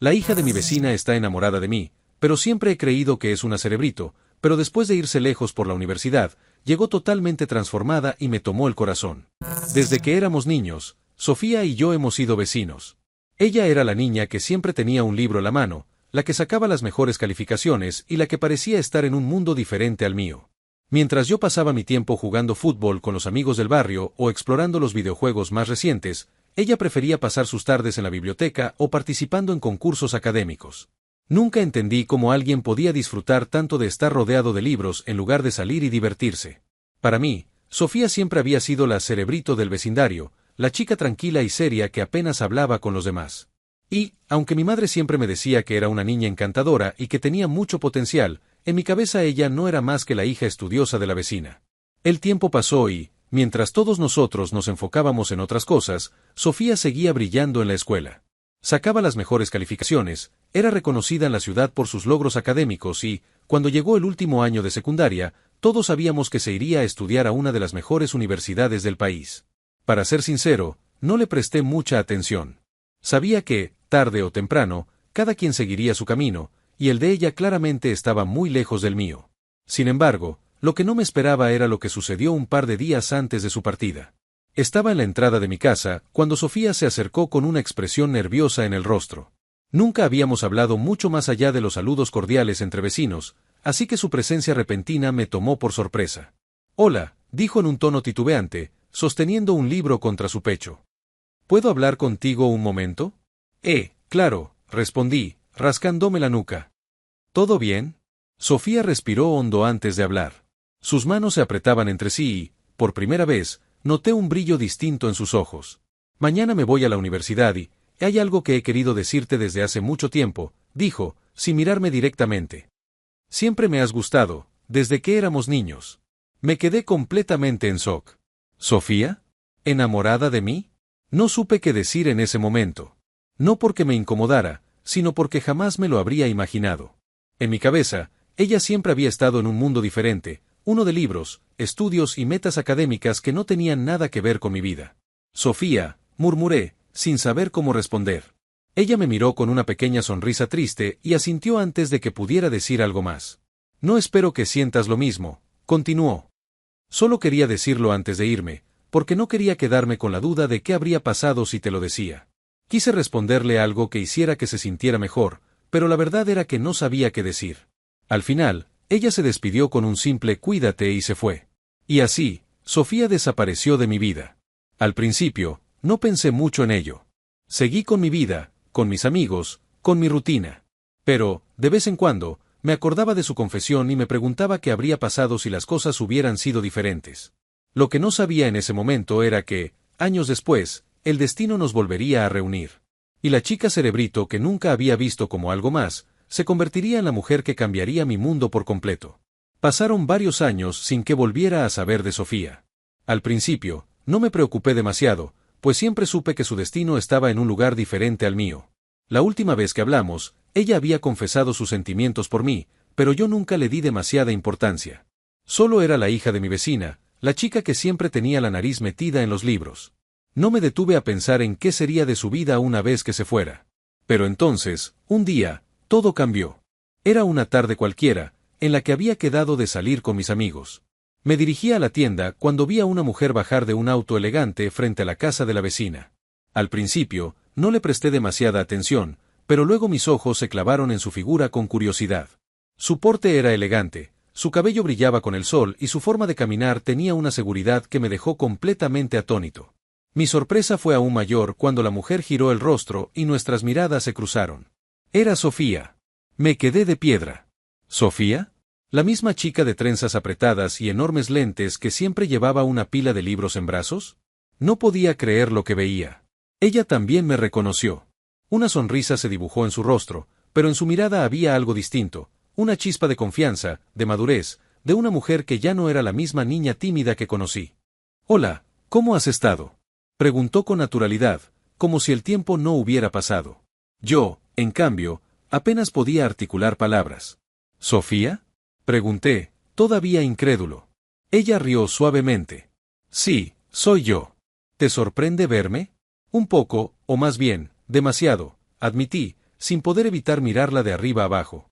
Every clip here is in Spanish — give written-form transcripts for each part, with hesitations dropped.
La hija de mi vecina está enamorada de mí, pero siempre he creído que es una cerebrito, pero después de irse lejos por la universidad, llegó totalmente transformada y me tomó el corazón. Desde que éramos niños, Sofía y yo hemos sido vecinos. Ella era la niña que siempre tenía un libro a la mano, la que sacaba las mejores calificaciones y la que parecía estar en un mundo diferente al mío. Mientras yo pasaba mi tiempo jugando fútbol con los amigos del barrio o explorando los videojuegos más recientes, ella prefería pasar sus tardes en la biblioteca o participando en concursos académicos. Nunca entendí cómo alguien podía disfrutar tanto de estar rodeado de libros en lugar de salir y divertirse. Para mí, Sofía siempre había sido la cerebrito del vecindario, la chica tranquila y seria que apenas hablaba con los demás. Y, aunque mi madre siempre me decía que era una niña encantadora y que tenía mucho potencial, en mi cabeza ella no era más que la hija estudiosa de la vecina. El tiempo pasó y, mientras todos nosotros nos enfocábamos en otras cosas, Sofía seguía brillando en la escuela. Sacaba las mejores calificaciones, era reconocida en la ciudad por sus logros académicos y, cuando llegó el último año de secundaria, todos sabíamos que se iría a estudiar a una de las mejores universidades del país. Para ser sincero, no le presté mucha atención. Sabía que, tarde o temprano, cada quien seguiría su camino, y el de ella claramente estaba muy lejos del mío. Sin embargo, lo que no me esperaba era lo que sucedió un par de días antes de su partida. Estaba en la entrada de mi casa, cuando Sofía se acercó con una expresión nerviosa en el rostro. Nunca habíamos hablado mucho más allá de los saludos cordiales entre vecinos, así que su presencia repentina me tomó por sorpresa. «Hola», dijo en un tono titubeante, sosteniendo un libro contra su pecho. «¿Puedo hablar contigo un momento?» Claro», respondí, rascándome la nuca. «¿Todo bien?» Sofía respiró hondo antes de hablar. Sus manos se apretaban entre sí y, por primera vez, noté un brillo distinto en sus ojos. «Mañana me voy a la universidad y hay algo que he querido decirte desde hace mucho tiempo», dijo, sin mirarme directamente. «Siempre me has gustado, desde que éramos niños». Me quedé completamente en shock. ¿Sofía? ¿Enamorada de mí? No supe qué decir en ese momento. No porque me incomodara, sino porque jamás me lo habría imaginado. En mi cabeza, ella siempre había estado en un mundo diferente, uno de libros, estudios y metas académicas que no tenían nada que ver con mi vida. «Sofía», murmuré, sin saber cómo responder. Ella me miró con una pequeña sonrisa triste y asintió antes de que pudiera decir algo más. «No espero que sientas lo mismo», continuó. «Solo quería decirlo antes de irme, porque no quería quedarme con la duda de qué habría pasado si te lo decía». Quise responderle algo que hiciera que se sintiera mejor, pero la verdad era que no sabía qué decir. Al final, ella se despidió con un simple «cuídate» y se fue. Y así, Sofía desapareció de mi vida. Al principio, no pensé mucho en ello. Seguí con mi vida, con mis amigos, con mi rutina. Pero, de vez en cuando, me acordaba de su confesión y me preguntaba qué habría pasado si las cosas hubieran sido diferentes. Lo que no sabía en ese momento era que, años después, el destino nos volvería a reunir. Y la chica cerebrito que nunca había visto como algo más, se convertiría en la mujer que cambiaría mi mundo por completo. Pasaron varios años sin que volviera a saber de Sofía. Al principio, no me preocupé demasiado, pues siempre supe que su destino estaba en un lugar diferente al mío. La última vez que hablamos, ella había confesado sus sentimientos por mí, pero yo nunca le di demasiada importancia. Solo era la hija de mi vecina, la chica que siempre tenía la nariz metida en los libros. No me detuve a pensar en qué sería de su vida una vez que se fuera. Pero entonces, un día, todo cambió. Era una tarde cualquiera, en la que había quedado de salir con mis amigos. Me dirigí a la tienda cuando vi a una mujer bajar de un auto elegante frente a la casa de la vecina. Al principio, no le presté demasiada atención, pero luego mis ojos se clavaron en su figura con curiosidad. Su porte era elegante, su cabello brillaba con el sol y su forma de caminar tenía una seguridad que me dejó completamente atónito. Mi sorpresa fue aún mayor cuando la mujer giró el rostro y nuestras miradas se cruzaron. Era Sofía. Me quedé de piedra. ¿Sofía? ¿La misma chica de trenzas apretadas y enormes lentes que siempre llevaba una pila de libros en brazos? No podía creer lo que veía. Ella también me reconoció. Una sonrisa se dibujó en su rostro, pero en su mirada había algo distinto, una chispa de confianza, de madurez, de una mujer que ya no era la misma niña tímida que conocí. «Hola, ¿cómo has estado?», preguntó con naturalidad, como si el tiempo no hubiera pasado. Yo, en cambio, apenas podía articular palabras. «¿Sofía?», pregunté, todavía incrédulo. Ella rió suavemente. «Sí, soy yo. ¿Te sorprende verme?». «Un poco, o más bien, demasiado», admití, sin poder evitar mirarla de arriba abajo.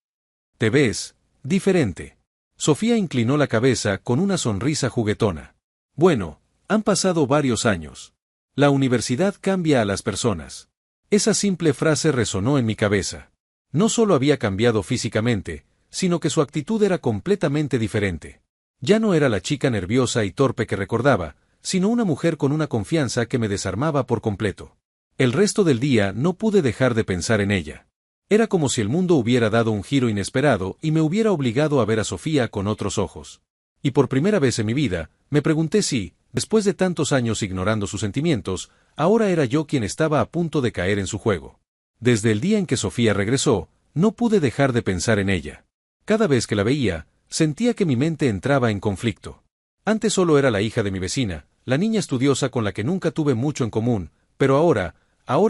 «Te ves diferente». Sofía inclinó la cabeza con una sonrisa juguetona. «Bueno, han pasado varios años. La universidad cambia a las personas». Esa simple frase resonó en mi cabeza. No solo había cambiado físicamente, sino que su actitud era completamente diferente. Ya no era la chica nerviosa y torpe que recordaba, sino una mujer con una confianza que me desarmaba por completo. El resto del día no pude dejar de pensar en ella. Era como si el mundo hubiera dado un giro inesperado y me hubiera obligado a ver a Sofía con otros ojos. Y por primera vez en mi vida, me pregunté si, después de tantos años ignorando sus sentimientos, ahora era yo quien estaba a punto de caer en su juego. Desde el día en que Sofía regresó, no pude dejar de pensar en ella. Cada vez que la veía, sentía que mi mente entraba en conflicto. Antes solo era la hija de mi vecina, la niña estudiosa con la que nunca tuve mucho en común, pero ahora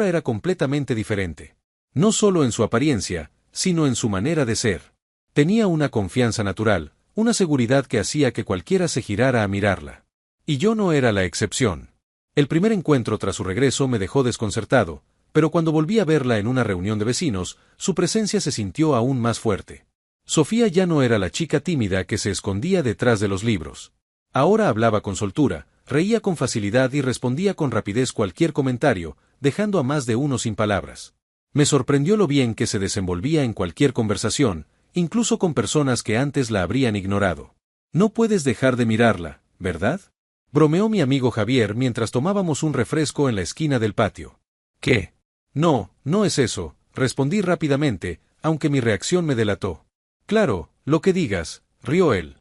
era completamente diferente. No solo en su apariencia, sino en su manera de ser. Tenía una confianza natural, una seguridad que hacía que cualquiera se girara a mirarla. Y yo no era la excepción. El primer encuentro tras su regreso me dejó desconcertado, pero cuando volví a verla en una reunión de vecinos, su presencia se sintió aún más fuerte. Sofía ya no era la chica tímida que se escondía detrás de los libros. Ahora hablaba con soltura, reía con facilidad y respondía con rapidez cualquier comentario, dejando a más de uno sin palabras. Me sorprendió lo bien que se desenvolvía en cualquier conversación, incluso con personas que antes la habrían ignorado. «No puedes dejar de mirarla, ¿verdad?», bromeó mi amigo Javier mientras tomábamos un refresco en la esquina del patio. «¿Qué? No, no es eso», respondí rápidamente, aunque mi reacción me delató. «Claro, lo que digas», rió él.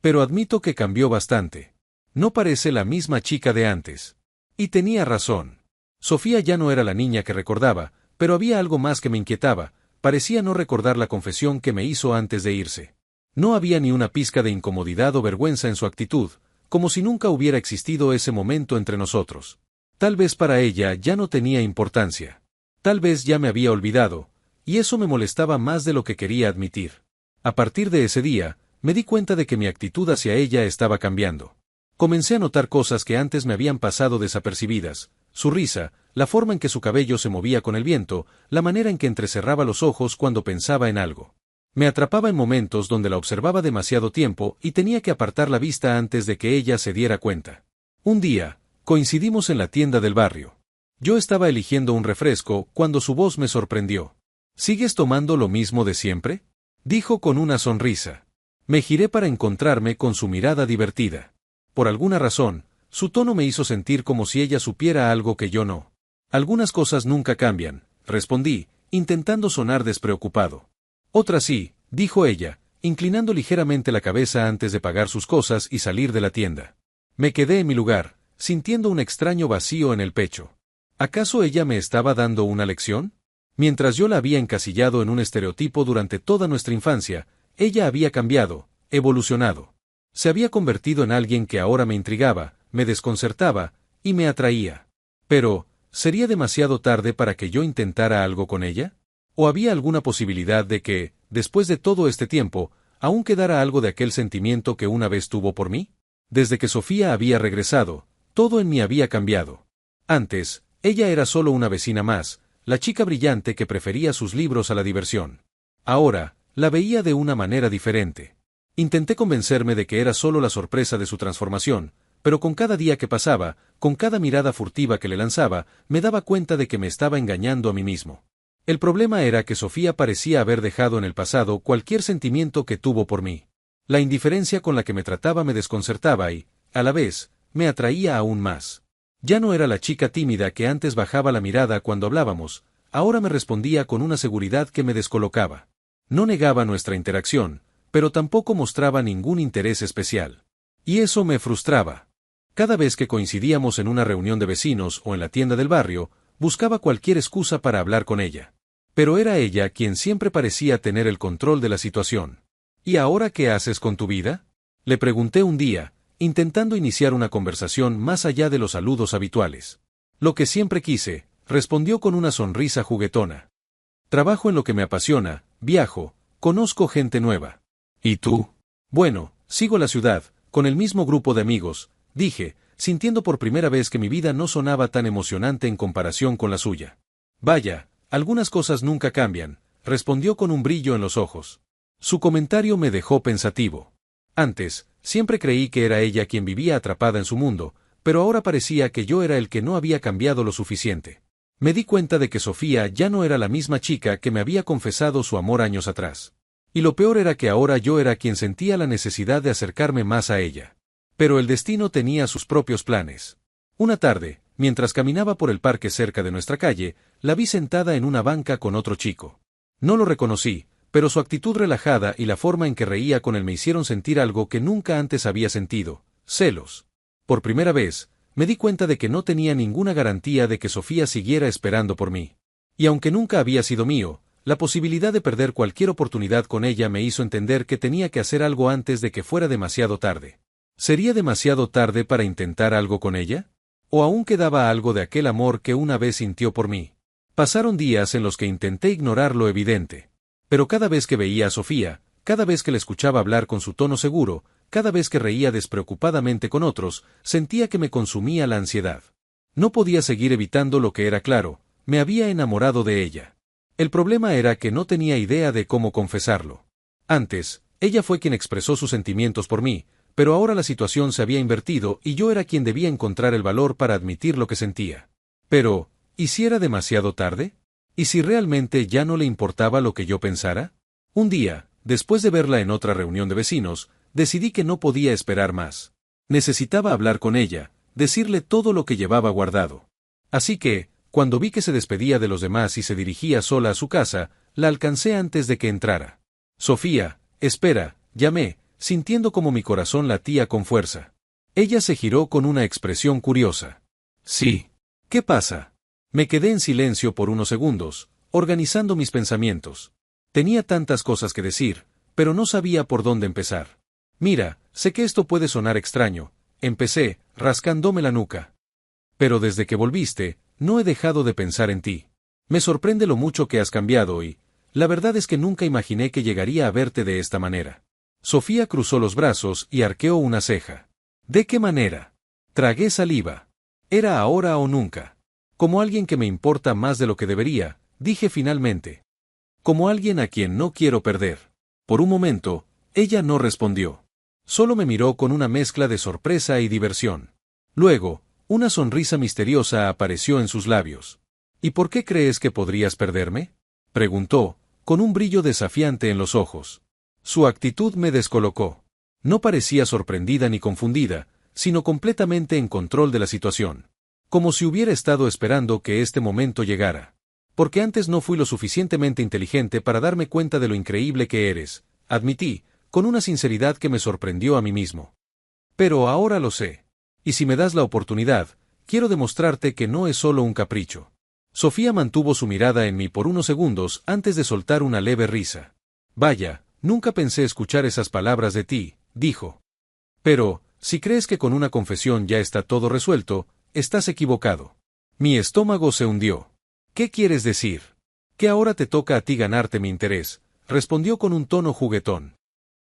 «Pero admito que cambió bastante. No parece la misma chica de antes». Y tenía razón. Sofía ya no era la niña que recordaba, pero había algo más que me inquietaba, parecía no recordar la confesión que me hizo antes de irse. No había ni una pizca de incomodidad o vergüenza en su actitud, como si nunca hubiera existido ese momento entre nosotros. Tal vez para ella ya no tenía importancia. Tal vez ya me había olvidado, y eso me molestaba más de lo que quería admitir. A partir de ese día, me di cuenta de que mi actitud hacia ella estaba cambiando. Comencé a notar cosas que antes me habían pasado desapercibidas: su risa, la forma en que su cabello se movía con el viento, la manera en que entrecerraba los ojos cuando pensaba en algo. Me atrapaba en momentos donde la observaba demasiado tiempo y tenía que apartar la vista antes de que ella se diera cuenta. Un día, coincidimos en la tienda del barrio. Yo estaba eligiendo un refresco cuando su voz me sorprendió. «¿Sigues tomando lo mismo de siempre?», dijo con una sonrisa. Me giré para encontrarme con su mirada divertida. Por alguna razón, su tono me hizo sentir como si ella supiera algo que yo no. «Algunas cosas nunca cambian», respondí, intentando sonar despreocupado. «Otras sí», dijo ella, inclinando ligeramente la cabeza antes de pagar sus cosas y salir de la tienda. Me quedé en mi lugar, sintiendo un extraño vacío en el pecho. ¿Acaso ella me estaba dando una lección? Mientras yo la había encasillado en un estereotipo durante toda nuestra infancia, ella había cambiado, evolucionado. Se había convertido en alguien que ahora me intrigaba, me desconcertaba y me atraía. Pero, ¿sería demasiado tarde para que yo intentara algo con ella? ¿O había alguna posibilidad de que, después de todo este tiempo, aún quedara algo de aquel sentimiento que una vez tuvo por mí? Desde que Sofía había regresado, todo en mí había cambiado. Antes, ella era solo una vecina más, la chica brillante que prefería sus libros a la diversión. Ahora, la veía de una manera diferente. Intenté convencerme de que era solo la sorpresa de su transformación, pero con cada día que pasaba, con cada mirada furtiva que le lanzaba, me daba cuenta de que me estaba engañando a mí mismo. El problema era que Sofía parecía haber dejado en el pasado cualquier sentimiento que tuvo por mí. La indiferencia con la que me trataba me desconcertaba y, a la vez, me atraía aún más. Ya no era la chica tímida que antes bajaba la mirada cuando hablábamos, ahora me respondía con una seguridad que me descolocaba. No negaba nuestra interacción, pero tampoco mostraba ningún interés especial. Y eso me frustraba. Cada vez que coincidíamos en una reunión de vecinos o en la tienda del barrio, buscaba cualquier excusa para hablar con ella. Pero era ella quien siempre parecía tener el control de la situación. ¿Y ahora qué haces con tu vida?, le pregunté un día, intentando iniciar una conversación más allá de los saludos habituales. «Lo que siempre quise», respondió con una sonrisa juguetona. «Trabajo en lo que me apasiona, viajo, conozco gente nueva». «¿Y tú?». «Bueno, sigo la ciudad, con el mismo grupo de amigos», dije, sintiendo por primera vez que mi vida no sonaba tan emocionante en comparación con la suya. «Vaya, algunas cosas nunca cambian, respondió con un brillo en los ojos. Su comentario me dejó pensativo. Antes, siempre creí que era ella quien vivía atrapada en su mundo, pero ahora parecía que yo era el que no había cambiado lo suficiente. Me di cuenta de que Sofía ya no era la misma chica que me había confesado su amor años atrás. Y lo peor era que ahora yo era quien sentía la necesidad de acercarme más a ella. Pero el destino tenía sus propios planes. Una tarde, mientras caminaba por el parque cerca de nuestra calle, la vi sentada en una banca con otro chico. No lo reconocí, pero su actitud relajada y la forma en que reía con él me hicieron sentir algo que nunca antes había sentido: celos. Por primera vez, me di cuenta de que no tenía ninguna garantía de que Sofía siguiera esperando por mí. Y aunque nunca había sido mío, la posibilidad de perder cualquier oportunidad con ella me hizo entender que tenía que hacer algo antes de que fuera demasiado tarde. ¿Sería demasiado tarde para intentar algo con ella? ¿O aún quedaba algo de aquel amor que una vez sintió por mí? Pasaron días en los que intenté ignorar lo evidente. Pero cada vez que veía a Sofía, cada vez que la escuchaba hablar con su tono seguro, cada vez que reía despreocupadamente con otros, sentía que me consumía la ansiedad. No podía seguir evitando lo que era claro: me había enamorado de ella. El problema era que no tenía idea de cómo confesarlo. Antes, ella fue quien expresó sus sentimientos por mí, pero ahora la situación se había invertido y yo era quien debía encontrar el valor para admitir lo que sentía. Pero, ¿y si era demasiado tarde? ¿Y si realmente ya no le importaba lo que yo pensara? Un día, después de verla en otra reunión de vecinos, decidí que no podía esperar más. Necesitaba hablar con ella, decirle todo lo que llevaba guardado. Así que, cuando vi que se despedía de los demás y se dirigía sola a su casa, la alcancé antes de que entrara. «Sofía, espera», llamé, sintiendo como mi corazón latía con fuerza. Ella se giró con una expresión curiosa. «Sí. ¿Qué pasa?» Me quedé en silencio por unos segundos, organizando mis pensamientos. Tenía tantas cosas que decir, pero no sabía por dónde empezar. «Mira, sé que esto puede sonar extraño», empecé, rascándome la nuca. «Pero desde que volviste, no he dejado de pensar en ti. Me sorprende lo mucho que has cambiado y, la verdad es que nunca imaginé que llegaría a verte de esta manera». Sofía cruzó los brazos y arqueó una ceja. ¿De qué manera? Tragué saliva. ¿Era ahora o nunca? Como alguien que me importa más de lo que debería, dije finalmente. Como alguien a quien no quiero perder. Por un momento, ella no respondió. Solo me miró con una mezcla de sorpresa y diversión. Luego, una sonrisa misteriosa apareció en sus labios. ¿Y por qué crees que podrías perderme?, preguntó, con un brillo desafiante en los ojos. Su actitud me descolocó. No parecía sorprendida ni confundida, sino completamente en control de la situación. Como si hubiera estado esperando que este momento llegara. Porque antes no fui lo suficientemente inteligente para darme cuenta de lo increíble que eres, admití, con una sinceridad que me sorprendió a mí mismo. Pero ahora lo sé. Y si me das la oportunidad, quiero demostrarte que no es solo un capricho. Sofía mantuvo su mirada en mí por unos segundos antes de soltar una leve risa. Vaya, nunca pensé escuchar esas palabras de ti, dijo. Pero, si crees que con una confesión ya está todo resuelto, estás equivocado. Mi estómago se hundió. ¿Qué quieres decir? Que ahora te toca a ti ganarte mi interés, respondió con un tono juguetón.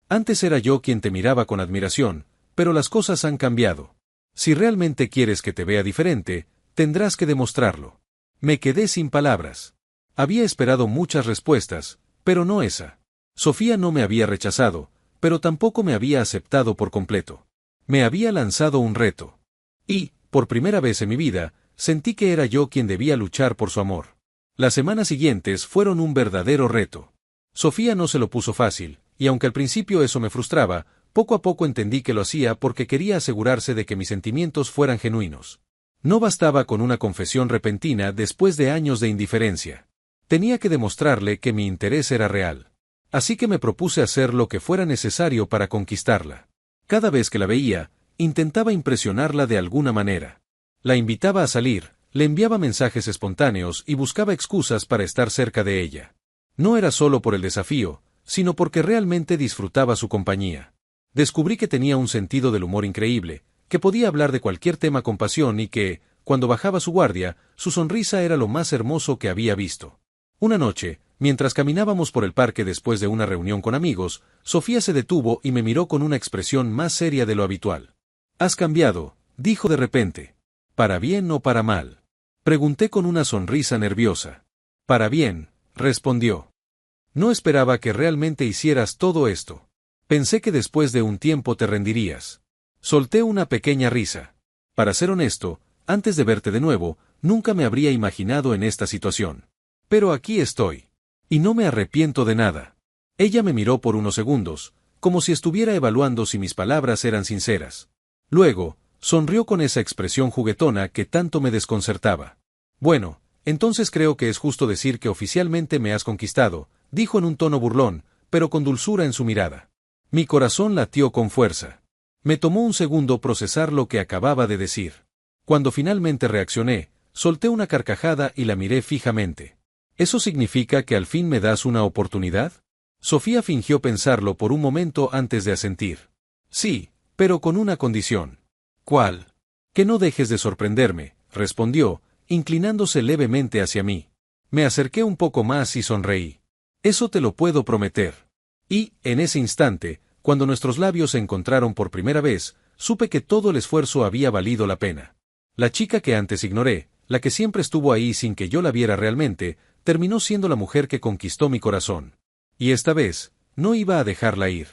Antes era yo quien te miraba con admiración, pero las cosas han cambiado. Si realmente quieres que te vea diferente, tendrás que demostrarlo. Me quedé sin palabras. Había esperado muchas respuestas, pero no esa. Sofía no me había rechazado, pero tampoco me había aceptado por completo. Me había lanzado un reto. Y, por primera vez en mi vida, sentí que era yo quien debía luchar por su amor. Las semanas siguientes fueron un verdadero reto. Sofía no se lo puso fácil, y aunque al principio eso me frustraba, poco a poco entendí que lo hacía porque quería asegurarse de que mis sentimientos fueran genuinos. No bastaba con una confesión repentina después de años de indiferencia. Tenía que demostrarle que mi interés era real. Así que me propuse hacer lo que fuera necesario para conquistarla. Cada vez que la veía, intentaba impresionarla de alguna manera. La invitaba a salir, le enviaba mensajes espontáneos y buscaba excusas para estar cerca de ella. No era solo por el desafío, sino porque realmente disfrutaba su compañía. Descubrí que tenía un sentido del humor increíble, que podía hablar de cualquier tema con pasión y que, cuando bajaba su guardia, su sonrisa era lo más hermoso que había visto. Una noche, mientras caminábamos por el parque después de una reunión con amigos, Sofía se detuvo y me miró con una expresión más seria de lo habitual. «Has cambiado», dijo de repente. «¿Para bien o para mal?», pregunté con una sonrisa nerviosa. Para bien, respondió. No esperaba que realmente hicieras todo esto. Pensé que después de un tiempo te rendirías. Solté una pequeña risa. Para ser honesto, antes de verte de nuevo, nunca me habría imaginado en esta situación. Pero aquí estoy. Y no me arrepiento de nada. Ella me miró por unos segundos, como si estuviera evaluando si mis palabras eran sinceras. Luego, sonrió con esa expresión juguetona que tanto me desconcertaba. Bueno, entonces creo que es justo decir que oficialmente me has conquistado, dijo en un tono burlón, pero con dulzura en su mirada. Mi corazón latió con fuerza. Me tomó un segundo procesar lo que acababa de decir. Cuando finalmente reaccioné, solté una carcajada y la miré fijamente. ¿Eso significa que al fin me das una oportunidad? Sofía fingió pensarlo por un momento antes de asentir. Sí, pero con una condición. ¿Cuál? Que no dejes de sorprenderme, respondió, inclinándose levemente hacia mí. Me acerqué un poco más y sonreí. Eso te lo puedo prometer. Y, en ese instante, cuando nuestros labios se encontraron por primera vez, supe que todo el esfuerzo había valido la pena. La chica que antes ignoré, la que siempre estuvo ahí sin que yo la viera realmente, terminó siendo la mujer que conquistó mi corazón. Y esta vez, no iba a dejarla ir.